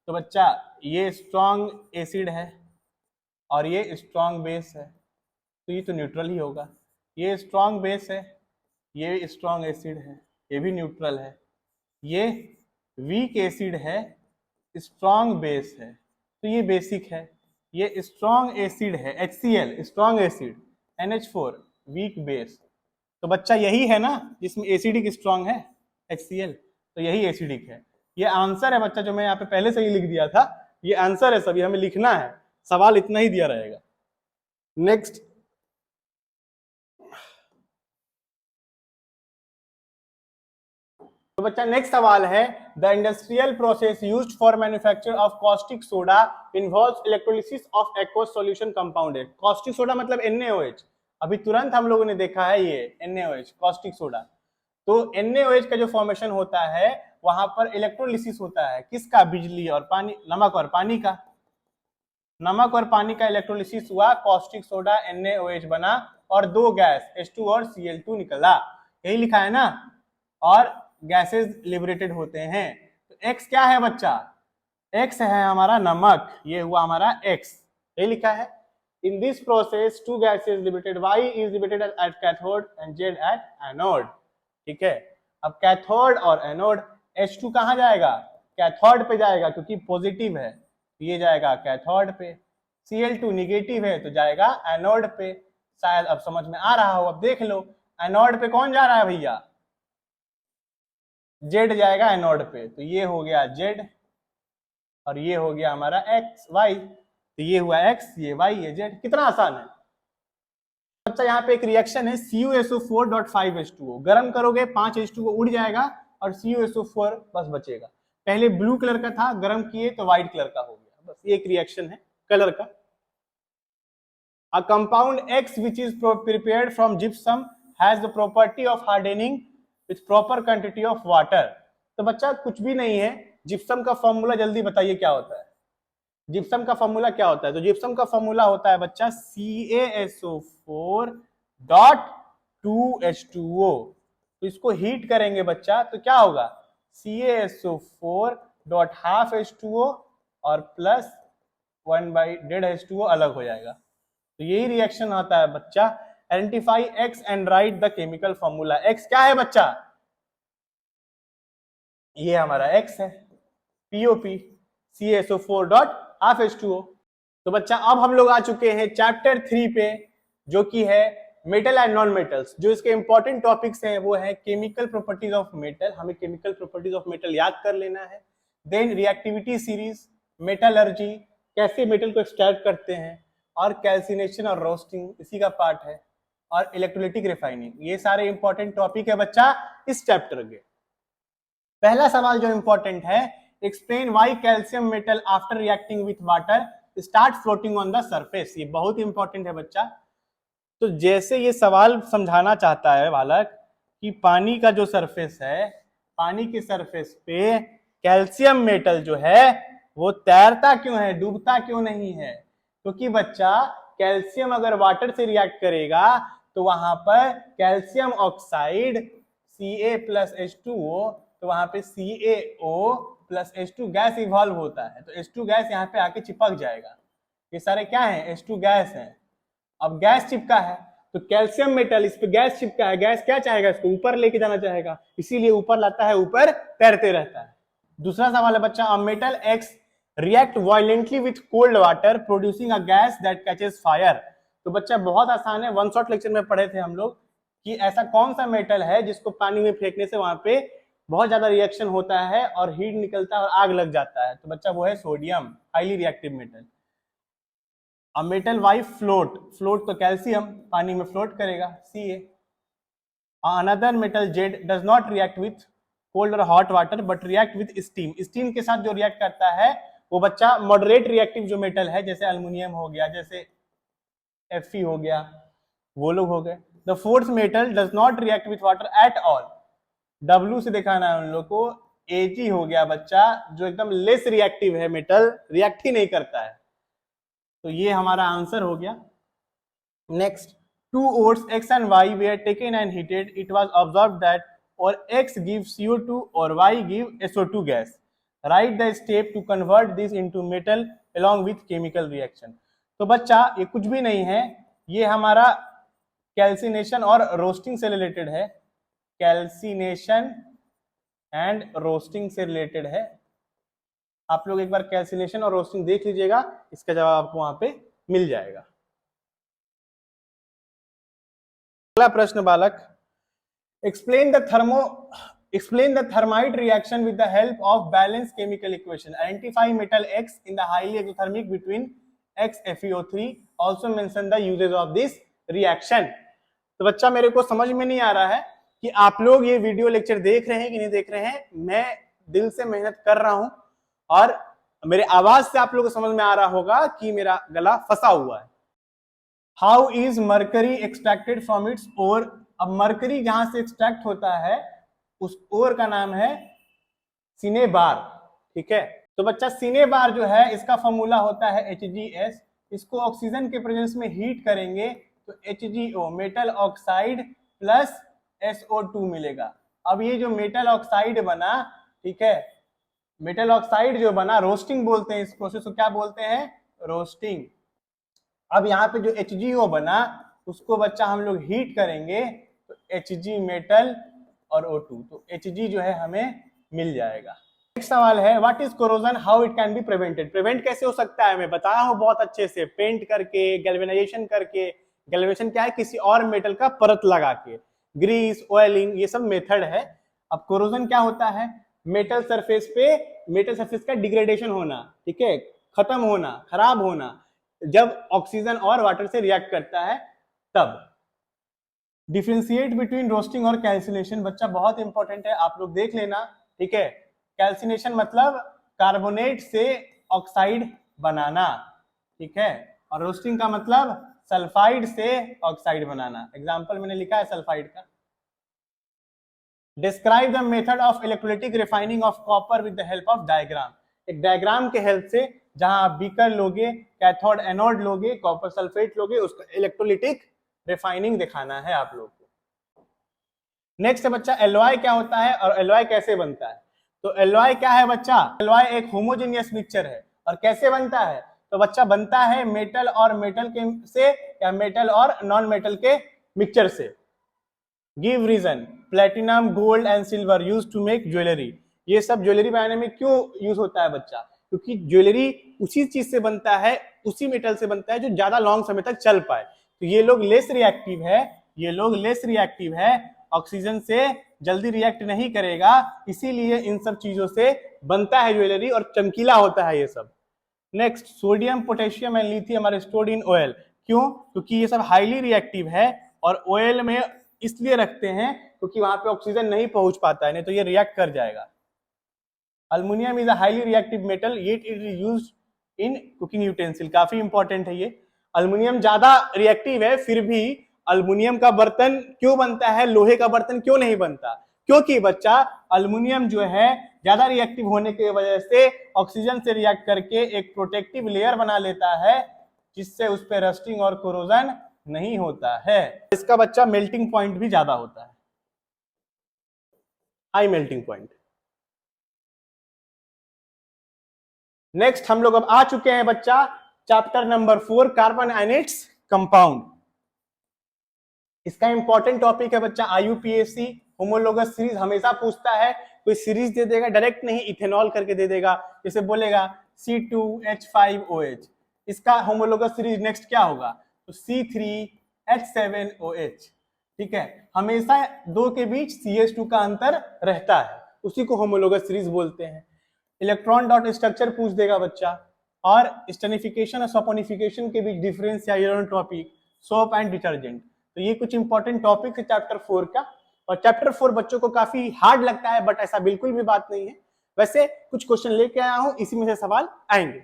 तो बच्चा ये स्ट्रॉन्ग एसिड है और ये स्ट्रॉन्ग बेस है, तो ये तो न्यूट्रल ही होगा। ये स्ट्रॉन्ग बेस है, ये स्ट्रॉन्ग एसिड है, ये भी न्यूट्रल है। ये वीक एसिड है, स्ट्रॉन्ग बेस है, तो ये बेसिक है। ये स्ट्रॉन्ग एसिड है HCl, strong acid, NH4 weak base. तो बच्चा यही है ना जिसमें एसिडिक स्ट्रॉन्ग है HCl, तो यही एसिडिक है। ये आंसर है बच्चा, जो मैं यहाँ पे पहले से ही लिख दिया था, ये आंसर है, सभी हमें लिखना है, सवाल इतना ही दिया रहेगा। नेक्स्ट, तो बच्चा नेक्स्ट सवाल है, the industrial process used for manufacture of caustic soda involves electrolysis of aqueous solution compounded. Caustic soda मतलब NaOH, अभी तुरंत हम लोगों ने देखा है ये NaOH कॉस्टिक सोडा। तो NaOH का जो फॉर्मेशन होता है वहां पर इलेक्ट्रोलिसिस होता है, किसका? बिजली और पानी, नमक और पानी का। नमक और पानी का इलेक्ट्रोलिसिस हुआ, कॉस्टिक सोडा NaOH बना और दो गैस H2 और Cl2 निकला, यही लिखा है ना? और गैसेस लिबरेटेड होते हैं। तो X क्या है बच्चा? X है हमारा नमक, ये हुआ हमारा X, ये लिखा है। In this process two gases liberated, Y is liberated at cathode and Z at anode. ठीक है, अब कैथोड और एनोड, H2 कहां जाएगा? कैथोड पे जाएगा क्योंकि पॉजिटिव है, ये जाएगा कैथोड पे। Cl2 निगेटिव है तो जाएगा एनोड पे। शायद अब समझ में आ रहा हो, अब देख लो, एनोड पे कौन जा रहा है भैया? Z जाएगा एनोड पे, तो ये हो गया Z और ये हो गया हमारा X Y, तो ये हुआ X, ये Y, ये Z। कितना आसान है। बच्चा यहाँ पे एक रिएक्शन है CuSO4.5H2O, गर्म करोगे 5H2O उड़ जाएगा और CuSO4 बस बचेगा। पहले ब्लू कलर का था, गर्म किए तो व्हाइट कलर का हो गया। बस ये एक रिएक्शन है कलर का। A compound X which is prepared from gypsum has the property of hardening with proper quantity of water। तो बच्चा कुछ भी नहीं है, जिप्सम का फॉर्मूला जल्दी बताइए क्या होता है। जिप्सम का फॉर्मूला क्या होता है? तो जिप्सम का फॉर्मूला होता है बच्चा CaSO4.2H2O। तो इसको हीट करेंगे बच्चा तो क्या होगा, CaSO4.12H2O और प्लस 1/1.5H2O अलग हो जाएगा। तो यही रिएक्शन आता है बच्चा। Identify x and right the chemical formula. X क्या है बच्चा? ये हमारा एक्स है, POP CaSO4.12H2O। तो बच्चा अब हम लोग आ चुके हैं चैप्टर 3 पे, जो कि है मेटल एंड नॉन मेटल्स। जो इसके इंपॉर्टेंट टॉपिक्स हैं वो है केमिकल प्रॉपर्टीज ऑफ मेटल, हमें केमिकल प्रॉपर्टीज ऑफ मेटल याद कर लेना है। देन रिएक्टिविटी सीरीज, मेटलर्जी, कैसे मेटल को एक्सट्रैक्ट करते हैं, और कैल्सिनेशन और रोस्टिंग इसी का पार्ट है, और इलेक्ट्रोलिटिक रिफाइनिंग। ये सारे इंपॉर्टेंट टॉपिक है बच्चा इस चैप्टर के। पहला सवाल जो इंपॉर्टेंट है, explain why calcium metal after reacting with water start floating on the surface. ये बहुत इंपॉर्टेंट है बच्चा। तो जैसे ये सवाल समझाना चाहता है बालक कि पानी का जो सरफेस है, पानी के सरफेस पे कैल्शियम मेटल जो है वो तैरता क्यों है, डूबता क्यों नहीं है? क्योंकि बच्चा कैल्शियम अगर वाटर से रिएक्ट करेगा तो वहां पर कैल्शियम ऑक्साइड Ca+H2O, तो वहां पे CaO+H2 गैस इवॉल्व होता है। तो H2 गैस यहाँ पे आके चिपक जाएगा। ये सारे क्या है? H2 गैस है। अब गैस चिपका है तो कैल्शियम मेटल इस पे गैस चिपका है, गैस क्या चाहेगा? इसको ऊपर लेके जाना चाहेगा, इसीलिए ऊपर लाता है, ऊपर तैरते रहता है। दूसरा सवाल है बच्चा, a metal x react violently with cold water producing a gas that catches fire. तो बच्चा बहुत आसान है, वन शॉट लेक्चर में पढ़े थे हम लोग कि ऐसा कौन सा मेटल है जिसको पानी में फेंकने से वहां पे बहुत ज्यादा रिएक्शन होता है और हीट निकलता है और आग लग जाता है। तो बच्चा वो है sodium, highly reactive metal. A metal Y float, float तो कैल्शियम पानी में फ्लोट करेगा, Ca। Another metal Z does not react with cold और hot water but react with steam. Steam के साथ जो रिएक्ट करता है वो बच्चा मॉडरेट रिएक्टिव जो मेटल है, जैसे एल्युमिनियम हो गया, जैसे Fe हो गया, वो लोग हो गए। The fourth metal does not react with water at all. W से दिखाना है उन लोग को। Ag हो गया बच्चा, जो एकदम लेस रिएक्टिव है मेटल, रिएक्ट ही नहीं करता है। तो ये हमारा आंसर हो गया। Next, two ores X and Y were taken and heated. It was observed that or X gives CO2 or Y give SO2 gas. Write the step to convert this into metal along with chemical reaction. तो बच्चा ये कुछ भी नहीं है, ये हमारा calcination और रोस्टिंग से रिलेटेड है। कैल्सिनेशन एंड रोस्टिंग से रिलेटेड है। आप लोग एक बार कैल्सिनेशन और रोस्टिंग देख लीजिएगा, इसका जवाब आपको वहां पे मिल जाएगा। अगला प्रश्न बालक, explain the thermite reaction with the help of balance chemical equation. Identify metal x in the highly exothermic between XFeO3। Also mention the uses of this reaction. तो बच्चा मेरे को समझ में नहीं आ रहा है कि आप लोग ये वीडियो लेक्चर देख रहे हैं कि नहीं देख रहे हैं। मैं दिल से मेहनत कर रहा हूं और मेरे आवाज से आप लोगों को समझ में आ रहा होगा कि मेरा गला फंसा हुआ है। How is mercury extracted from its ore. अब मरकरी जहां से एक्सट्रैक्ट होता है उस ओर का नाम है सिनेबार। ठीक है, तो बच्चा सिनेबार जो है इसका फॉर्मूला होता है HgS। इसको ऑक्सीजन के प्रेजेंस में हीट करेंगे तो HgO metal oxide plus SO2 मिलेगा। अब ये जो मेटल ऑक्साइड बना, ठीक है, मेटल ऑक्साइड जो बना, रोस्टिंग बोलते हैं इस प्रोसेस को, क्या बोलते हैं? रोस्टिंग। अब यहाँ पे जो HgO बना उसको बच्चा हम लोग हीट करेंगे तो Hg मेटल और O2, तो Hg जो है हमें मिल जाएगा। नेक्स्ट सवाल है, what is corrosion, how it can be prevented. Prevent कैसे हो सकता है? मैं बताया हूं बहुत अच्छे से, पेंट करके, गैल्वेनाइजेशन करके। गैल्वेनाइजेशन क्या है? किसी और मेटल का परत लगा के, ग्रीस, ऑयलिंग, ये सब मेथड है। अब कोरोजन क्या होता है? मेटल सरफेस पे मेटल सरफेस का डिग्रेडेशन होना, ठीक है, खत्म होना, खराब होना, जब ऑक्सीजन और वाटर से रिएक्ट करता है तब। डिफ्रेंशिएट बिटवीन रोस्टिंग और कैल्सिनेशन बच्चा बहुत इंपॉर्टेंट है, आप लोग देख लेना, ठीक है। कैल्सिनेशन मतलब कार्बोनेट से ऑक्साइड बनाना, ठीक है, और रोस्टिंग का मतलब सल्फाइड से ऑक्साइड बनाना। एग्जाम्पल मैंने लिखा है सल्फाइड का। Describe the method of electrolytic refining of copper with the help of diagram. एक डायग्राम के हेल्प से, जहां आप बीकर लोगे, कैथोड एनोड लोगे, कॉपर सल्फेट लोगे, उसका इलेक्ट्रोलिटिक रिफाइनिंग दिखाना है आप लोग को। नेक्स्ट है बच्चा एलॉय क्या होता है और एलॉय कैसे बनता है। तो एलॉय क्या है बच्चा, एलॉय एक होमोजेनियस मिक्सचर है। और कैसे बनता है, तो बच्चा बनता है मेटल और मेटल के से, या मेटल और नॉन मेटल के मिक्सचर से। Give reason. Platinum, gold and silver use to make jewellery. ये सब ज्वेलरी बनाने में क्यों यूज होता है बच्चा, क्योंकि ज्वेलरी उसी चीज से बनता है, उसी मेटल से बनता है जो ज्यादा लॉन्ग समय तक चल पाए। तो ये लोग लेस रिएक्टिव है, ये लोग लेस रिएक्टिव है, ऑक्सीजन से जल्दी रिएक्ट नहीं करेगा, इसीलिए इन सब चीजों से बनता है ज्वेलरी और चमकीला होता है ये सब। Next, sodium, potassium and lithium are stored in oil. क्यों, क्योंकि ये सब हाईली रिएक्टिव है और ऑयल में इसलिए रखते हैं क्योंकि वहां पे ऑक्सीजन नहीं पहुंच पाता है, नहीं तो ये रिएक्ट कर जाएगा। Aluminium is a highly reactive metal, yet it is used in cooking utensil. काफी इंपॉर्टेंट है ये। अल्युमिनियम ज्यादा रिएक्टिव है, फिर भी अल्युमिनियम का बर्तन क्यों बनता है, लोहे का बर्तन क्यों नहीं बनता, क्योंकि बच्चा अल्युमिनियम जो है ज्यादा रिएक्टिव होने की वजह से ऑक्सीजन से रिएक्ट करके एक प्रोटेक्टिव लेयर बना लेता है, जिससे उस पर रस्टिंग और कोरोजन नहीं होता है। इसका बच्चा मेल्टिंग पॉइंट भी ज्यादा होता है, हाई मेल्टिंग पॉइंट। नेक्स्ट हम लोग अब आ चुके हैं बच्चा chapter number 4, carbon and its compound. इसका इंपॉर्टेंट टॉपिक है बच्चा आईयूपीएसी होमोलोगस सीरीज। हमेशा पूछता है, कोई सीरीज दे देगा, डायरेक्ट नहीं इथेनॉल करके दे देगा, जैसे बोलेगा C2H5OH, इसका होमोलोगस सीरीज नेक्स्ट क्या होगा, तो C3H7OH, ठीक है। हमेशा दो के बीच CH2 का अंतर रहता है, उसी को होमोलोगस सीरीज बोलते हैं। इलेक्ट्रॉन डॉट स्ट्रक्चर पूछ देगा बच्चा, और स्टेनिफिकेशन और सपोनिफिकेशन के बीच डिफरेंस या यूरोट्रॉपी, सोप एंड डिटर्जेंट। तो ये कुछ इंपॉर्टेंट टॉपिक है चैप्टर 4 का। और चैप्टर 4 बच्चों को काफी हार्ड लगता है, बट ऐसा बिल्कुल भी बात नहीं है। वैसे कुछ क्वेश्चन लेके आया हूं, इसी में से सवाल आएंगे,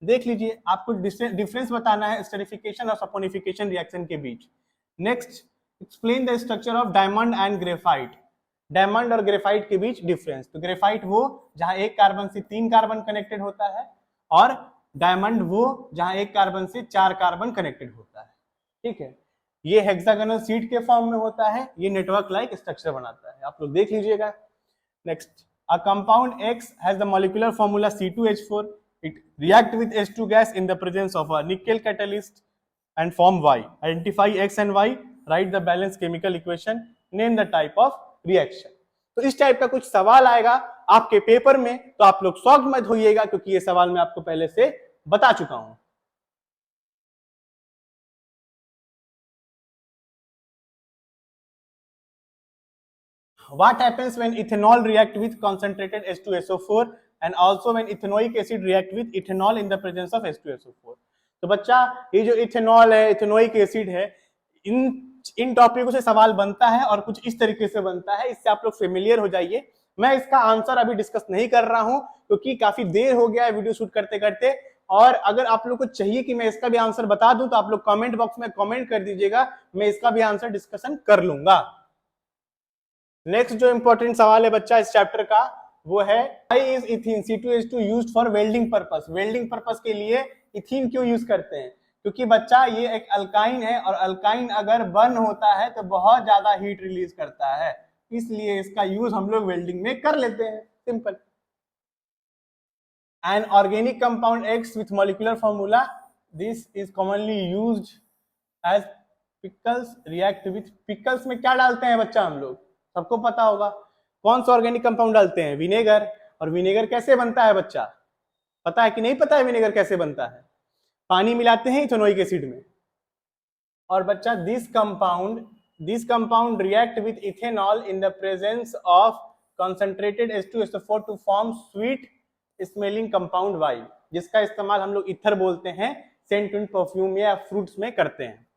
देख लीजिए। आपको डिफरेंस बताना है स्टेरिफिकेशन और सपोनिफिकेशन रिएक्शन के बीच। Next, explain the structure of diamond and graphite. Diamond और ग्रेफाइट के बीच डिफरेंस। तो ग्रेफाइट वो जहां एक कार्बन से 3 कार्बन कनेक्टेड होता है, और डायमंड वो जहां एक कार्बन से 4 कार्बन कनेक्टेड होता है, ठीक है। ये हेक्सागोनल शीट के फॉर्म में होता है, ये नेटवर्क लाइक स्ट्रक्चर बनाता है, आप लोग देख लीजिएगा। Next, a compound X has the molecular formula C2H4. It react with H2 gas in the presence of a nickel catalyst and form Y. Identify X and Y. Write the balanced chemical equation. Name the type of reaction. तो इस type का कुछ सवाल आएगा आपके paper में, तो आप लोग शॉक मत होइएगा, क्योंकि ये सवाल मैं आपको पहले से बता चुका हूं। What happens when ethanol react with concentrated H2SO4 and also when ethanoic acid react with ethanol in the presence of H2SO4? तो बच्चा ये जो इथेनॉल है, इथेनोइक एसिड है, इन टॉपिकों से सवाल बनता है और कुछ इस तरीके से बनता है, इससे आप लोग फेमिलियर हो जाइए। मैं इसका आंसर अभी डिस्कस नहीं कर रहा हूं, क्योंकि काफी देर हो गया है वीडियो शूट करते करते। और अगर आप लोग को चाहिए कि मैं इसका भी आंसर बता दूं, तो आप लोग कमेंट बॉक्स में कमेंट कर दीजिएगा, मैं इसका भी आंसर डिस्कशन कर लूंगा। नेक्स्ट जो इंपॉर्टेंट सवाल है बच्चा इस चैप्टर का, वो है why is ethene C2H2 used for welding purpose. Welding purpose के लिए इथीन क्यों यूज करते हैं, क्योंकि बच्चा ये एक अल्काइन है, और अल्काइन अगर बर्न होता है तो बहुत ज्यादा हीट रिलीज करता है, इसलिए इसका यूज हम लोग वेल्डिंग में कर लेते हैं, simple. An organic compound X with molecular formula, this is commonly used as pickles react with. Pickles में क्या डालते हैं बच्चा हम लोग, सबको पता होगा, कौन सा ऑर्गेनिक कंपाउंड डालते हैं, विनेगर। और विनेगर कैसे बनता है बच्चा, पता है कि नहीं पता है विनेगर कैसे बनता है, पानी मिलाते हैं इथेनोइक एसिड में। और बच्चा this compound react with ethanol in the presence of concentrated H2SO4 to form sweet smelling compound Y, जिसका इस्तेमाल हम लोग इथर बोलते हैं, सेंट इन परफ्यूम या फ्रूट्स में करते हैं।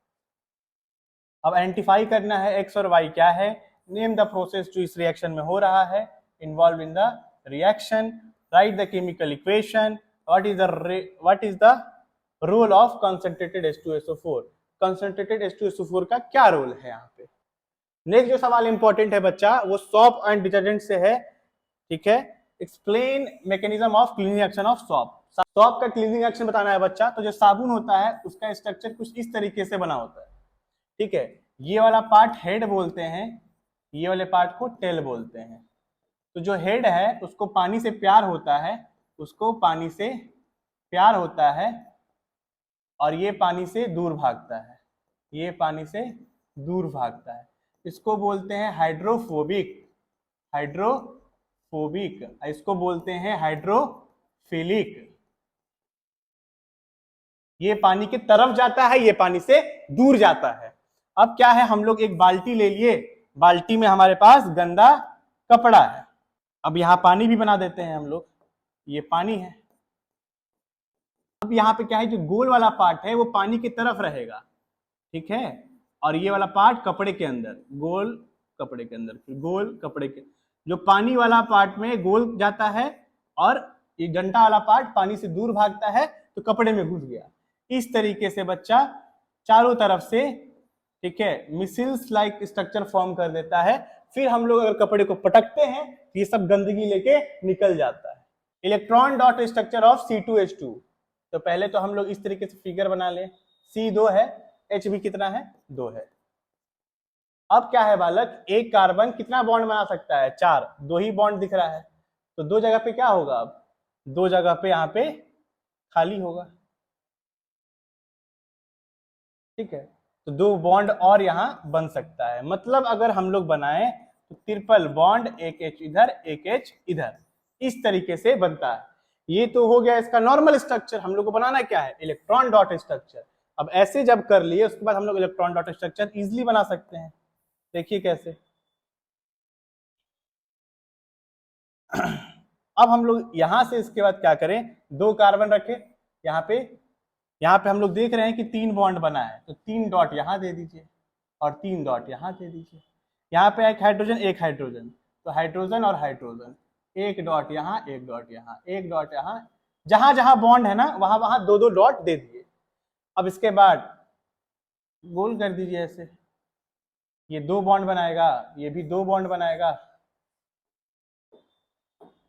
अब आइडेंटिफाई करना है एक्स और वाई क्या है, नेम द प्रोसेस जो इस रिएक्शन में हो रहा है, involve in the reaction, write the chemical equation, what is the role of concentrated H2SO4, concentrated H2SO4 का क्या रोल है यहाँ पे। नेक्स्ट जो सवाल इंपॉर्टेंट है बच्चा वो सॉप एंड डिटर्जेंट से है, ठीक है। Explain mechanism of cleaning action of shop, shop का क्लीनिंग एक्शन बताना है बच्चा। तो जो साबुन होता है उसका स्ट्रक्चर कुछ इस तरीके से बना होता है, ठीक है। ये वाला पार्ट हेड बोलते हैं, ये वाले पार्ट को टेल बोलते हैं। तो जो हेड है उसको पानी से प्यार होता है, उसको पानी से प्यार होता है और ये पानी से दूर भागता है, ये पानी से दूर भागता है। इसको बोलते हैं हाइड्रोफोबिक, हाइड्रोफोबिक। इसको बोलते हैं हाइड्रोफिलिक। ये पानी की तरफ जाता है, ये पानी से दूर जाता है। अब क्या है, हम लोग एक बाल्टी ले लिए, बाल्टी में हमारे पास गंदा कपड़ा है। अब यहां पानी भी बना देते हैं हम लोग, ये पानी है। अब यहाँ पे क्या है, जो गोल वाला पार्ट है वो पानी की तरफ रहेगा, ठीक है, और ये वाला पार्ट कपड़े के अंदर, गोल कपड़े के अंदर, फिर गोल कपड़े के, जो पानी वाला पार्ट में गोल जाता है और ये डंडा वाला पार्ट पानी से दूर भागता है तो कपड़े में घुस गया। इस तरीके से बच्चा चारों तरफ से, ठीक है, मिसिल्स लाइक स्ट्रक्चर फॉर्म कर देता है। फिर हम लोग अगर कपड़े को पटकते हैं तो ये सब गंदगी लेके निकल जाता है। Electron dot structure of C2H2। तो पहले तो हम लोग इस तरीके से फिगर बना ले, C 2 है, H भी कितना है, 2 है। अब क्या है बालक, एक कार्बन कितना बॉन्ड बना सकता है, 4, 2 ही बॉन्ड दिख रहा है। तो 2 जगह पे क्या होगा, अब 2 जगह पे यहाँ पे खाली होगा, ठीक है। तो 2 बॉन्ड और यहाँ बन सकता है। मतलब अगर हम लोग बनाए तो ट्रिपल बॉन्ड, एक H इधर एक H इधर, इस तरीके से बनता है। ये तो हो गया इसका नॉर्मल स्ट्रक्चर। हम लोग को बनाना क्या है, इलेक्ट्रॉन डॉट स्ट्रक्चर। अब ऐसे जब कर लिए उसके बाद हम लोग इलेक्ट्रॉन डॉट स्ट्रक्चर इजिली बना सकते हैं। देखिए कैसे। अब हम लोग यहां से इसके बाद क्या करें, 2 कार्बन रखे यहाँ पे हम लोग देख रहे हैं कि 3 बॉन्ड बना है, तो 3 डॉट यहाँ दे दीजिए और 3 डॉट यहाँ दे दीजिए। यहाँ पे एक हाइड्रोजन एक हाइड्रोजन, तो हाइड्रोजन और हाइड्रोजन, एक डॉट यहाँ एक डॉट यहाँ एक डॉट यहाँ, जहां जहां बॉन्ड है ना वहां वहां 2-2 डॉट दे दिए। अब इसके बाद गोल कर दीजिए ऐसे, ये 2 बॉन्ड बनाएगा, ये भी 2 बॉन्ड बनाएगा,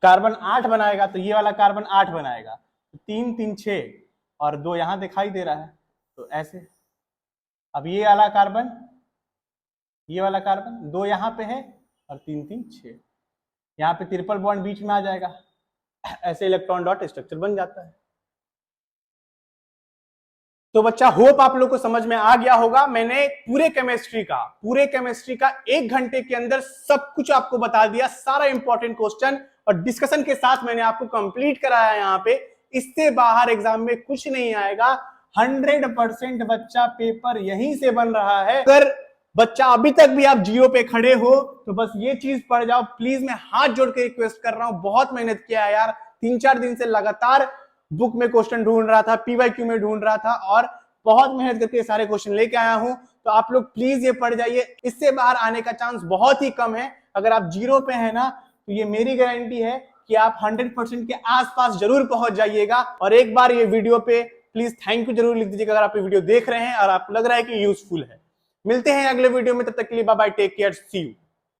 कार्बन 8 बनाएगा, तो ये वाला कार्बन 8 बनाएगा, 3 3 6 और 2 यहां दिखाई दे रहा है, तो ऐसे। अब ये वाला कार्बन, ये वाला कार्बन 2 यहाँ पे है और 3 3 6, यहाँ पे ट्रिपल बॉन्ड बीच में आ जाएगा। ऐसे इलेक्ट्रॉन डॉट स्ट्रक्चर बन जाता है। तो बच्चा होप आप लोग को समझ में आ गया होगा। मैंने पूरे केमिस्ट्री का 1 घंटे के अंदर सब कुछ आपको बता दिया, सारा इंपॉर्टेंट क्वेश्चन और डिस्कशन के साथ मैंने आपको कंप्लीट कराया यहाँ पे। इससे बाहर एग्जाम में कुछ नहीं आएगा। 100% बच्चा पेपर यहीं से बन रहा है। अगर बच्चा अभी तक भी आप 0 पे खड़े हो तो बस ये चीज पढ़ जाओ प्लीज। मैं हाथ जोड़ के रिक्वेस्ट कर रहा हूं, बहुत मेहनत किया है यार, 3-4 दिन से लगातार बुक में क्वेश्चन ढूंढ रहा था, PYQ में ढूंढ रहा था और बहुत मेहनत करके सारे क्वेश्चन लेके आया हूं। तो आप लोग प्लीज ये पढ़ जाइए, इससे बाहर आने का चांस बहुत ही कम है। अगर आप 0 पे है ना तो ये मेरी गारंटी है कि आप 100% के आसपास जरूर पहुंच जाइएगा। और एक बार ये वीडियो पे प्लीज थैंक यू जरूर लिख दीजिएगा अगर आप ये वीडियो देख रहे हैं और आपको लग रहा है कि यूजफुल है। मिलते हैं अगले वीडियो में, तब तक के लिए bye bye, take care, see you.